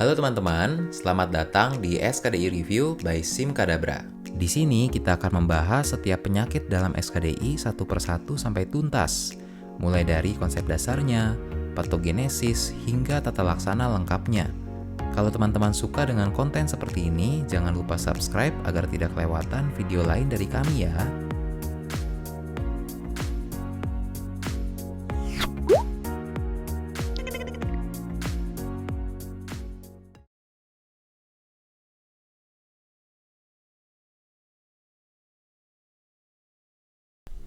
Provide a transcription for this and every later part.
Halo teman-teman, selamat datang di SKDI Review by Sim Kadabra. Di sini kita akan membahas setiap penyakit dalam SKDI satu persatu sampai tuntas, mulai dari konsep dasarnya, patogenesis, hingga tata laksana lengkapnya. Kalau teman-teman suka dengan konten seperti ini, jangan lupa subscribe agar tidak kelewatan video lain dari kami ya.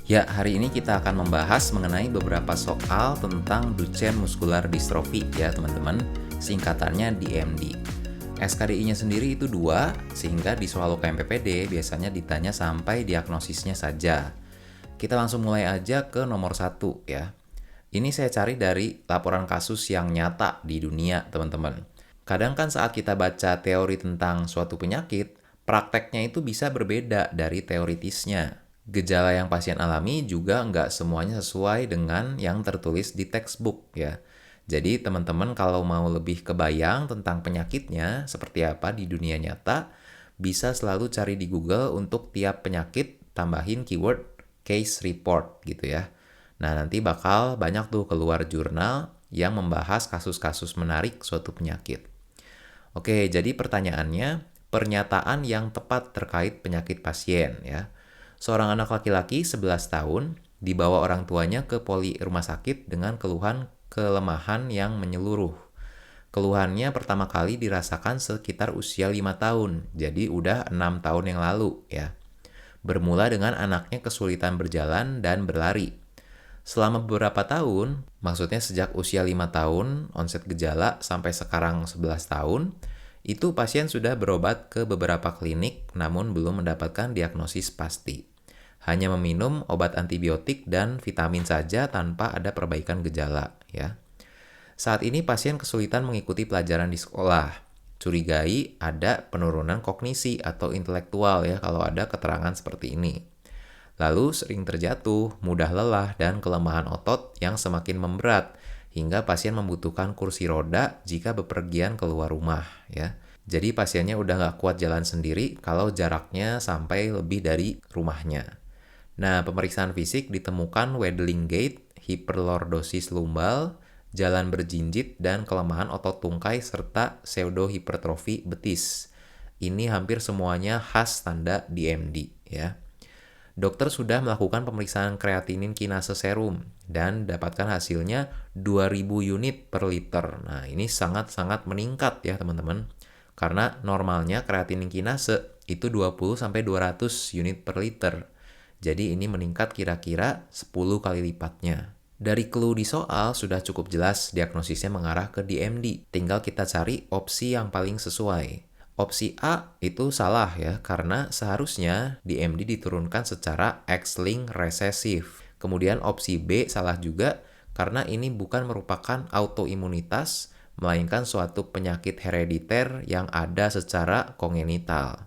Ya, hari ini kita akan membahas mengenai beberapa soal tentang Duchenne Muscular Dystrophy ya teman-teman, singkatannya DMD. SKDI-nya sendiri itu 2, sehingga di soal UKM-PPD biasanya ditanya sampai diagnosisnya saja. Kita langsung mulai aja ke nomor 1 ya. Ini saya cari dari laporan kasus yang nyata di dunia teman-teman. Kadang kan saat kita baca teori tentang suatu penyakit, prakteknya itu bisa berbeda dari teoritisnya. Gejala yang pasien alami juga nggak semuanya sesuai dengan yang tertulis di textbook ya. Jadi teman-teman kalau mau lebih kebayang tentang penyakitnya seperti apa di dunia nyata, bisa selalu cari di Google untuk tiap penyakit tambahin keyword case report gitu ya. Nah nanti bakal banyak tuh keluar jurnal yang membahas kasus-kasus menarik suatu penyakit. Oke, jadi pertanyaannya, pernyataan yang tepat terkait penyakit pasien ya. Seorang anak laki-laki 11 tahun dibawa orang tuanya ke poli rumah sakit dengan keluhan kelemahan yang menyeluruh. Keluhannya pertama kali dirasakan sekitar usia 5 tahun, jadi udah 6 tahun yang lalu ya. Bermula dengan anaknya kesulitan berjalan dan berlari. Selama beberapa tahun, maksudnya sejak usia 5 tahun, onset gejala sampai sekarang 11 tahun, itu pasien sudah berobat ke beberapa klinik namun belum mendapatkan diagnosis pasti. Hanya meminum obat antibiotik dan vitamin saja tanpa ada perbaikan gejala ya. Saat ini pasien kesulitan mengikuti pelajaran di sekolah. Curigai ada penurunan kognisi atau intelektual ya kalau ada keterangan seperti ini. Lalu sering terjatuh, mudah lelah, dan kelemahan otot yang semakin memberat hingga pasien membutuhkan kursi roda jika bepergian keluar rumah ya. Jadi pasiennya udah nggak kuat jalan sendiri kalau jaraknya sampai lebih dari rumahnya. Nah, pemeriksaan fisik ditemukan waddling gait, hiperlordosis lumbal, jalan berjinjit, dan kelemahan otot tungkai serta pseudohipertrofi betis. Ini hampir semuanya khas tanda DMD ya. Dokter sudah melakukan pemeriksaan kreatinin kinase serum dan dapatkan hasilnya 2000 unit per liter. Nah, ini sangat-sangat meningkat ya teman-teman. Karena normalnya kreatinin kinase itu 20-200 unit per liter. Jadi ini meningkat kira-kira 10 kali lipatnya. Dari clue di soal sudah cukup jelas diagnosisnya mengarah ke DMD. Tinggal kita cari opsi yang paling sesuai. Opsi A itu salah ya, karena seharusnya DMD diturunkan secara X-linked resesif. Kemudian opsi B salah juga, karena ini bukan merupakan autoimunitas, melainkan suatu penyakit herediter yang ada secara kongenital.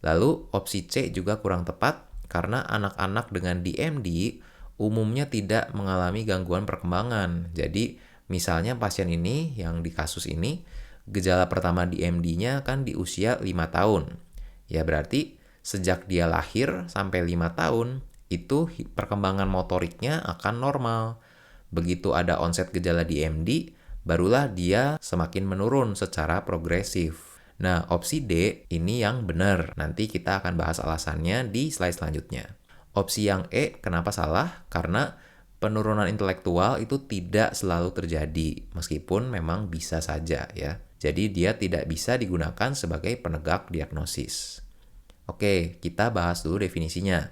Lalu opsi C juga kurang tepat, karena anak-anak dengan DMD umumnya tidak mengalami gangguan perkembangan. Jadi, misalnya pasien ini yang di kasus ini, gejala pertama DMD-nya kan di usia 5 tahun. Ya berarti sejak dia lahir sampai 5 tahun, itu perkembangan motoriknya akan normal. Begitu ada onset gejala DMD, barulah dia semakin menurun secara progresif. Nah, opsi D ini yang benar. Nanti kita akan bahas alasannya di slide selanjutnya. Opsi yang E, kenapa salah? Karena penurunan intelektual itu tidak selalu terjadi, meskipun memang bisa saja ya. Jadi dia tidak bisa digunakan sebagai penegak diagnosis. Oke, kita bahas dulu definisinya.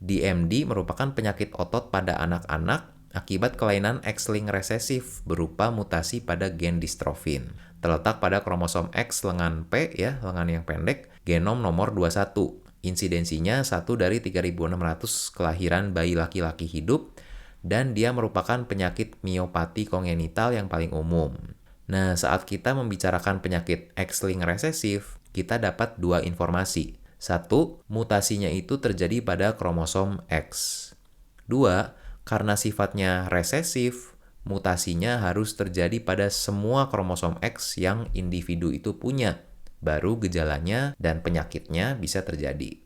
DMD merupakan penyakit otot pada anak-anak akibat kelainan X-linked resesif berupa mutasi pada gen distrofin. Terletak pada kromosom X lengan P ya, lengan yang pendek, genom nomor 21. Insidensinya 1 dari 3.600 kelahiran bayi laki-laki hidup, dan dia merupakan penyakit miopati kongenital yang paling umum. Nah, saat kita membicarakan penyakit X-linked resesif, kita dapat 2 informasi. 1, mutasinya itu terjadi pada kromosom X. 2, karena sifatnya resesif, mutasinya harus terjadi pada semua kromosom X yang individu itu punya. Baru gejalanya dan penyakitnya bisa terjadi.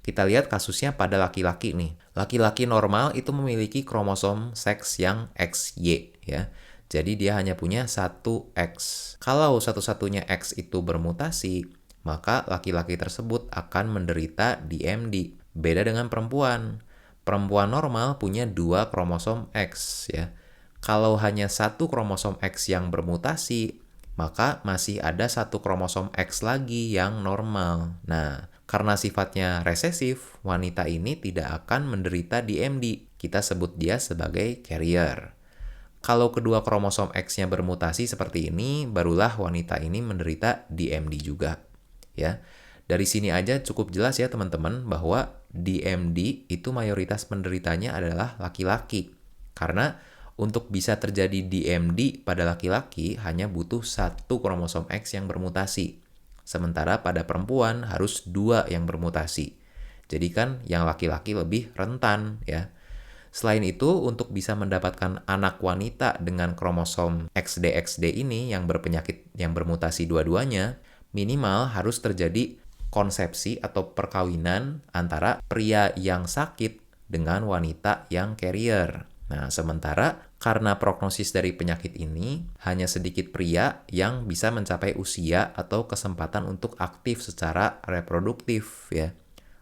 Kita lihat kasusnya pada laki-laki nih. Laki-laki normal itu memiliki kromosom seks yang XY ya. Jadi dia hanya punya satu X. Kalau satu-satunya X itu bermutasi, maka laki-laki tersebut akan menderita DMD. Beda dengan perempuan. Perempuan normal punya dua kromosom X ya. Kalau hanya satu kromosom X yang bermutasi, maka masih ada satu kromosom X lagi yang normal. Nah, karena sifatnya resesif, wanita ini tidak akan menderita DMD. Kita sebut dia sebagai carrier. Kalau kedua kromosom X-nya bermutasi seperti ini, barulah wanita ini menderita DMD juga. Ya. Dari sini aja cukup jelas ya teman-teman bahwa DMD itu mayoritas penderitanya adalah laki-laki. Karena untuk bisa terjadi DMD pada laki-laki hanya butuh satu kromosom X yang bermutasi. Sementara pada perempuan harus dua yang bermutasi. Jadi kan yang laki-laki lebih rentan ya. Selain itu, untuk bisa mendapatkan anak wanita dengan kromosom XD-XD ini yang berpenyakit yang bermutasi dua-duanya, minimal harus terjadi konsepsi atau perkawinan antara pria yang sakit dengan wanita yang carrier. Nah, sementara karena prognosis dari penyakit ini, hanya sedikit pria yang bisa mencapai usia atau kesempatan untuk aktif secara reproduktif ya,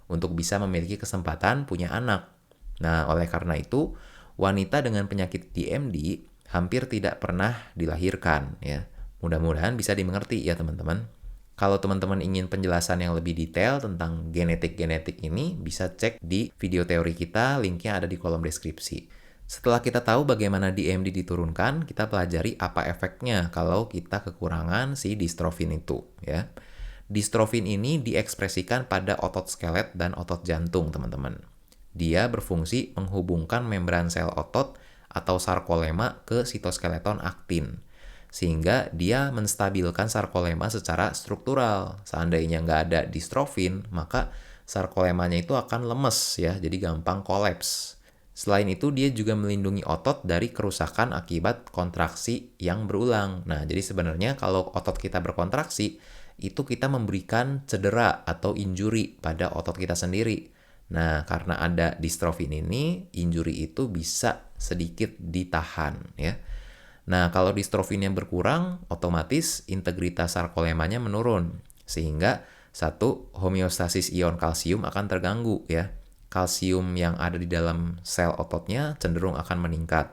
untuk bisa memiliki kesempatan punya anak. Nah, oleh karena itu, wanita dengan penyakit DMD hampir tidak pernah dilahirkan ya. Mudah-mudahan bisa dimengerti ya teman-teman. Kalau teman-teman ingin penjelasan yang lebih detail tentang genetik-genetik ini, bisa cek di video teori kita, linknya ada di kolom deskripsi. Setelah kita tahu bagaimana DMD diturunkan, kita pelajari apa efeknya kalau kita kekurangan si distrofin itu ya. Distrofin ini diekspresikan pada otot skelet dan otot jantung, teman-teman. Dia berfungsi menghubungkan membran sel otot atau sarkolema ke sitoskeleton aktin. Sehingga dia menstabilkan sarkolema secara struktural. Seandainya nggak ada distrofin, maka sarkolemanya itu akan lemes ya, jadi gampang kolaps. Selain itu, dia juga melindungi otot dari kerusakan akibat kontraksi yang berulang. Nah, jadi sebenarnya kalau otot kita berkontraksi, itu kita memberikan cedera atau injury pada otot kita sendiri. Nah, karena ada distrofin ini, injury itu bisa sedikit ditahan ya. Nah, kalau distrofinnya berkurang, otomatis integritas sarkolemanya menurun. Sehingga satu, homeostasis ion kalsium akan terganggu ya. Kalsium yang ada di dalam sel ototnya cenderung akan meningkat.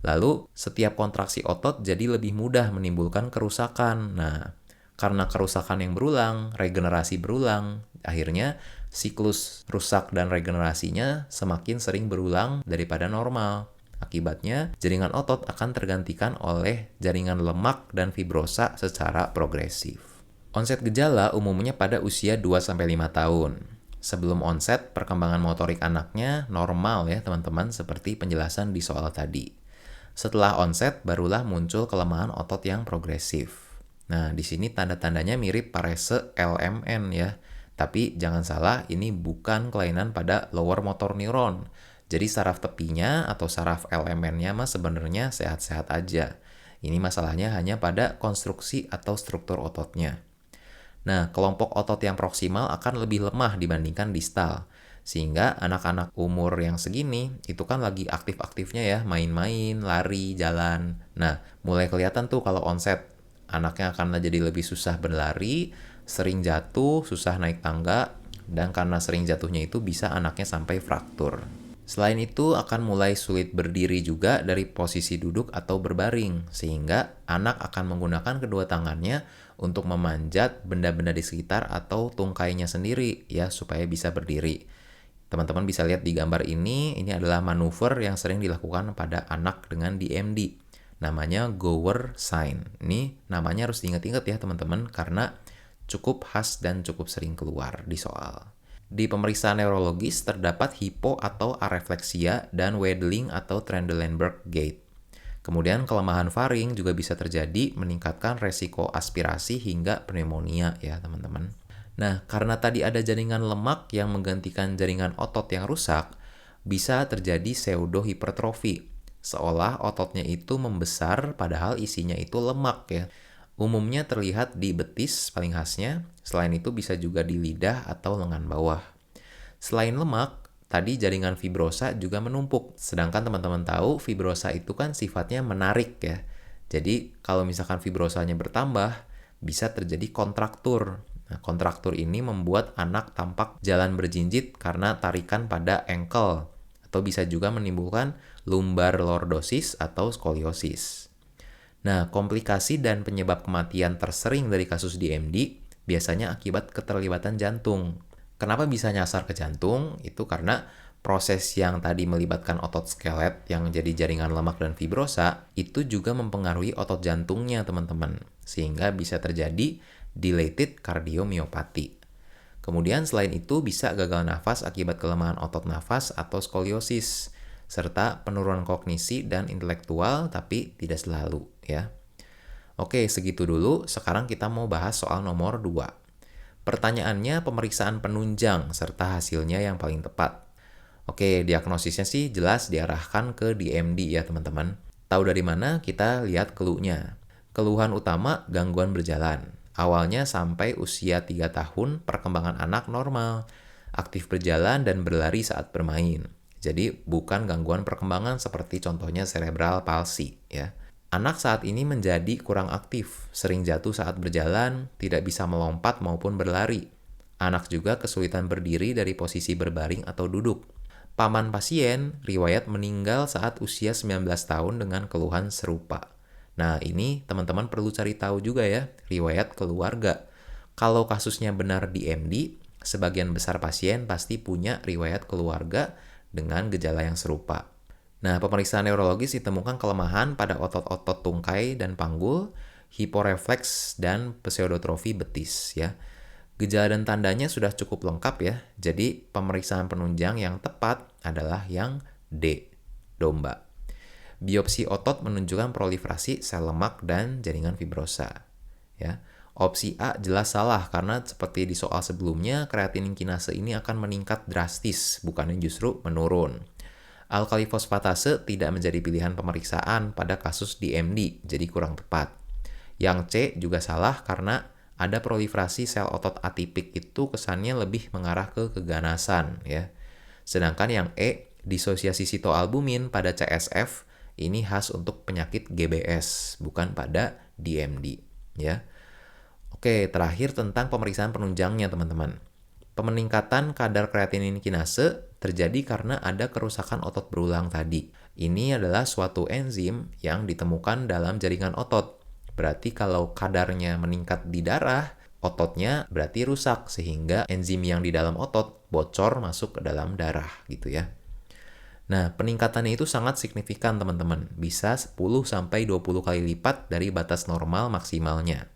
Lalu, setiap kontraksi otot jadi lebih mudah menimbulkan kerusakan. Nah, karena kerusakan yang berulang, regenerasi berulang, akhirnya siklus rusak dan regenerasinya semakin sering berulang daripada normal. Akibatnya, jaringan otot akan tergantikan oleh jaringan lemak dan fibrosa secara progresif. Onset gejala umumnya pada usia 2-5 tahun. Sebelum onset, perkembangan motorik anaknya normal ya teman-teman, seperti penjelasan di soal tadi. Setelah onset, barulah muncul kelemahan otot yang progresif. Nah, di sini tanda-tandanya mirip parese LMN ya. Tapi jangan salah, ini bukan kelainan pada lower motor neuron. Jadi saraf tepinya atau saraf LMN-nya mah sebenarnya sehat-sehat aja. Ini masalahnya hanya pada konstruksi atau struktur ototnya. Nah, kelompok otot yang proksimal akan lebih lemah dibandingkan distal. Sehingga anak-anak umur yang segini itu kan lagi aktif-aktifnya ya, main-main, lari, jalan. Nah, mulai kelihatan tuh kalau onset. Anaknya akan jadi lebih susah berlari, sering jatuh, susah naik tangga, dan karena sering jatuhnya itu bisa anaknya sampai fraktur. Selain itu akan mulai sulit berdiri juga dari posisi duduk atau berbaring, sehingga anak akan menggunakan kedua tangannya untuk memanjat benda-benda di sekitar atau tungkainya sendiri ya supaya bisa berdiri. Teman-teman bisa lihat di gambar ini adalah manuver yang sering dilakukan pada anak dengan DMD. Namanya Gower sign. Ini namanya harus diingat-ingat ya teman-teman karena cukup khas dan cukup sering keluar di soal. Di pemeriksaan neurologis terdapat hipo atau arefleksia dan waddling atau Trendelenburg gait. Kemudian kelemahan faring juga bisa terjadi meningkatkan resiko aspirasi hingga pneumonia ya teman-teman. Nah, karena tadi ada jaringan lemak yang menggantikan jaringan otot yang rusak, bisa terjadi pseudohipertrofi. seolah ototnya itu membesar padahal isinya itu lemak ya. Umumnya terlihat di betis paling khasnya, selain itu bisa juga di lidah atau lengan bawah. Selain lemak, tadi jaringan fibrosa juga menumpuk. Sedangkan teman-teman tahu fibrosa itu kan sifatnya menarik ya. Jadi kalau misalkan fibrosanya bertambah, bisa terjadi kontraktur. Nah, kontraktur ini membuat anak tampak jalan berjinjit karena tarikan pada ankle, atau bisa juga menimbulkan lumbar lordosis atau skoliosis. Nah, komplikasi dan penyebab kematian tersering dari kasus DMD biasanya akibat keterlibatan jantung. Kenapa bisa nyasar ke jantung? Itu karena proses yang tadi melibatkan otot skelet yang jadi jaringan lemak dan fibrosa itu juga mempengaruhi otot jantungnya, teman-teman. Sehingga bisa terjadi dilated cardiomyopathy. Kemudian selain itu bisa gagal nafas akibat kelemahan otot nafas atau skoliosis, serta penurunan kognisi dan intelektual tapi tidak selalu ya. Oke, segitu dulu. Sekarang kita mau bahas soal nomor 2. Pertanyaannya pemeriksaan penunjang serta hasilnya yang paling tepat. Oke, diagnosisnya sih jelas diarahkan ke DMD ya teman-teman. Tahu dari mana? Kita lihat clue-nya. Keluhan utama gangguan berjalan. Awalnya sampai usia 3 tahun perkembangan anak normal, aktif berjalan dan berlari saat bermain. Jadi bukan gangguan perkembangan seperti contohnya cerebral palsy ya. Anak saat ini menjadi kurang aktif, sering jatuh saat berjalan, tidak bisa melompat maupun berlari. Anak juga kesulitan berdiri dari posisi berbaring atau duduk. Paman pasien riwayat meninggal saat usia 19 tahun dengan keluhan serupa. Nah, ini teman-teman perlu cari tahu juga ya, riwayat keluarga. Kalau kasusnya benar DMD, sebagian besar pasien pasti punya riwayat keluarga dengan gejala yang serupa. Nah, pemeriksaan neurologis ditemukan kelemahan pada otot-otot tungkai dan panggul, hiporefleks, dan pseudotrofi betis ya. Gejala dan tandanya sudah cukup lengkap ya, jadi pemeriksaan penunjang yang tepat adalah yang D, domba. Biopsi otot menunjukkan proliferasi sel lemak dan jaringan fibrosa. Ya. Opsi A jelas salah karena seperti di soal sebelumnya, kreatinin kinase ini akan meningkat drastis, bukannya justru menurun. Alkali fosfatase tidak menjadi pilihan pemeriksaan pada kasus DMD, jadi kurang tepat. Yang C juga salah karena ada proliferasi sel otot atipik itu kesannya lebih mengarah ke keganasan ya. Sedangkan yang E, disosiasi sitoalbumin pada CSF ini khas untuk penyakit GBS, bukan pada DMD ya. Oke, terakhir tentang pemeriksaan penunjangnya teman-teman. Peningkatan kadar kreatinin kinase terjadi karena ada kerusakan otot berulang tadi. Ini adalah suatu enzim yang ditemukan dalam jaringan otot. Berarti kalau kadarnya meningkat di darah, ototnya berarti rusak sehingga enzim yang di dalam otot bocor masuk ke dalam darah gitu ya. Nah, peningkatannya itu sangat signifikan teman-teman, bisa 10-20 kali lipat dari batas normal maksimalnya.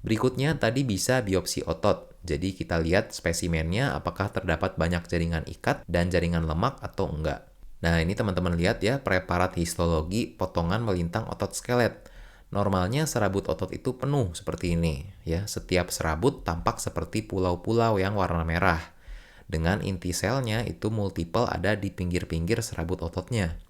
Berikutnya tadi bisa biopsi otot, jadi kita lihat spesimennya apakah terdapat banyak jaringan ikat dan jaringan lemak atau enggak. Nah, ini teman-teman lihat ya, preparat histologi potongan melintang otot skelet. Normalnya serabut otot itu penuh seperti ini, ya. Setiap serabut tampak seperti pulau-pulau yang warna merah. Dengan inti selnya itu multiple ada di pinggir-pinggir serabut ototnya.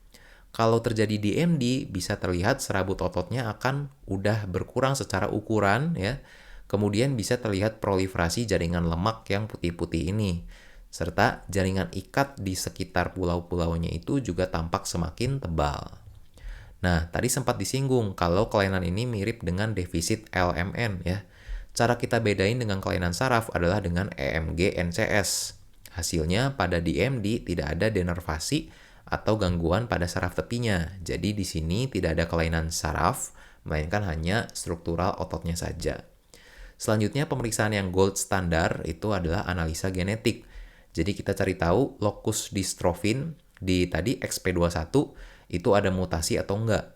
Kalau terjadi DMD, bisa terlihat serabut ototnya akan udah berkurang secara ukuran ya. Kemudian bisa terlihat proliferasi jaringan lemak yang putih-putih ini. Serta jaringan ikat di sekitar pulau-pulaunya itu juga tampak semakin tebal. Nah, tadi sempat disinggung kalau kelainan ini mirip dengan defisit LMN ya. Cara kita bedain dengan kelainan saraf adalah dengan EMG NCS. Hasilnya pada DMD tidak ada denervasi atau gangguan pada saraf tepinya. Jadi di sini tidak ada kelainan saraf, melainkan hanya struktural ototnya saja. Selanjutnya pemeriksaan yang gold standar itu adalah analisa genetik. Jadi kita cari tahu locus dystrophin di tadi XP21 itu ada mutasi atau enggak.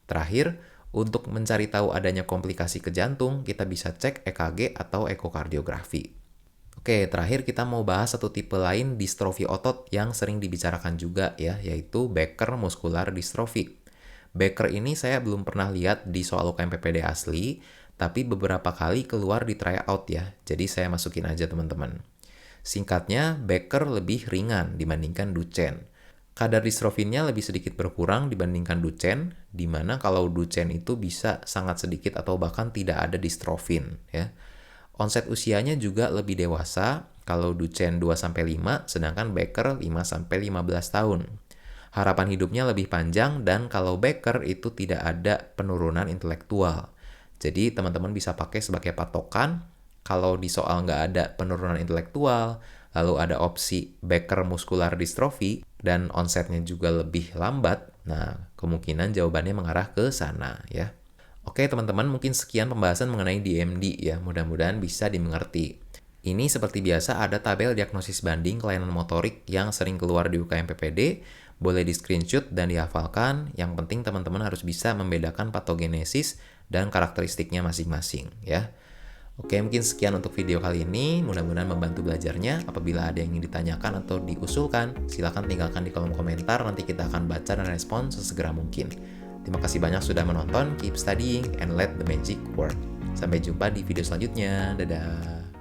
Terakhir, untuk mencari tahu adanya komplikasi ke jantung, kita bisa cek EKG atau ekokardiografi. Oke, terakhir kita mau bahas satu tipe lain distrofi otot yang sering dibicarakan juga ya, yaitu Becker muscular dystrophy. Becker ini saya belum pernah lihat di soal UKM-PPD asli, tapi beberapa kali keluar di tryout ya, jadi saya masukin aja teman-teman. Singkatnya, Becker lebih ringan dibandingkan Duchenne. Kadar distrofinnya lebih sedikit berkurang dibandingkan Duchenne, di mana kalau Duchenne itu bisa sangat sedikit atau bahkan tidak ada distrofin, ya. Onset usianya juga lebih dewasa, kalau Duchenne 2-5, sedangkan Becker 5-15 tahun. Harapan hidupnya lebih panjang dan kalau Becker itu tidak ada penurunan intelektual. Jadi teman-teman bisa pakai sebagai patokan, kalau di soal nggak ada penurunan intelektual, lalu ada opsi Becker muscular dystrophy, dan onsetnya juga lebih lambat, nah kemungkinan jawabannya mengarah ke sana ya. Oke teman-teman, mungkin sekian pembahasan mengenai DMD ya, mudah-mudahan bisa dimengerti. Ini seperti biasa ada tabel diagnosis banding kelainan motorik yang sering keluar di UKM PPD, boleh di screenshot dan dihafalkan, yang penting teman-teman harus bisa membedakan patogenesis dan karakteristiknya masing-masing ya. Oke, mungkin sekian untuk video kali ini, mudah-mudahan membantu belajarnya. Apabila ada yang ingin ditanyakan atau diusulkan, silakan tinggalkan di kolom komentar, nanti kita akan baca dan respon sesegera mungkin. Terima kasih banyak sudah menonton, keep studying and let the magic work. Sampai jumpa di video selanjutnya, dadah!